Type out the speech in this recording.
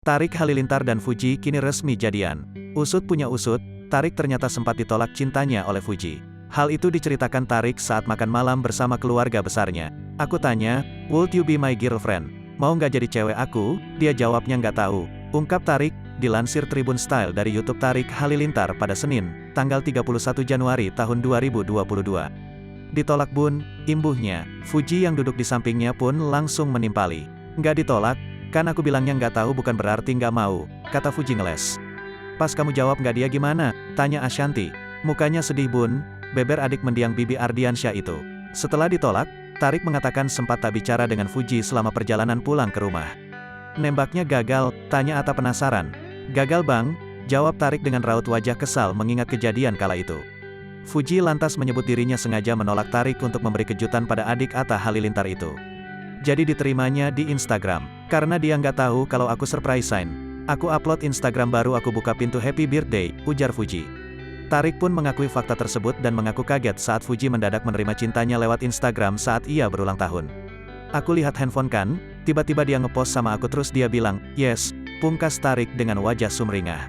Tarik Halilintar dan Fuji kini resmi jadian. Usut punya usut, Tarik ternyata sempat ditolak cintanya oleh Fuji. Hal itu diceritakan Tarik saat makan malam bersama keluarga besarnya. Aku tanya, "Would you be my girlfriend? Mau nggak jadi cewek aku?" Dia jawabnya nggak tahu. Ungkap Tarik, dilansir Tribun Style dari YouTube Tarik Halilintar pada Senin, tanggal 31 Januari tahun 2022. "Ditolak bun," imbuhnya. Fuji yang duduk di sampingnya pun langsung menimpali. "Nggak ditolak, kan aku bilangnya nggak tahu bukan berarti nggak mau," kata Fuji ngeles. "Pas kamu jawab nggak dia gimana?" tanya Ashanti. "Mukanya sedih bun," beber adik mendiang Bibi Ardiansyah itu. Setelah ditolak, Tarik mengatakan sempat tak bicara dengan Fuji selama perjalanan pulang ke rumah. "Nembaknya gagal?" tanya Atta penasaran. "Gagal bang," jawab Tarik dengan raut wajah kesal mengingat kejadian kala itu. Fuji lantas menyebut dirinya sengaja menolak Tarik untuk memberi kejutan pada adik Atta Halilintar itu. Jadi diterimanya di Instagram. "Karena dia nggak tahu kalau aku surprisein. Aku upload Instagram baru aku buka pintu happy birthday," ujar Fuji. Tarik pun mengakui fakta tersebut dan mengaku kaget saat Fuji mendadak menerima cintanya lewat Instagram saat ia berulang tahun. "Aku lihat handphone kan, tiba-tiba dia ngepost sama aku terus dia bilang, yes," pungkas Tarik dengan wajah sumringah.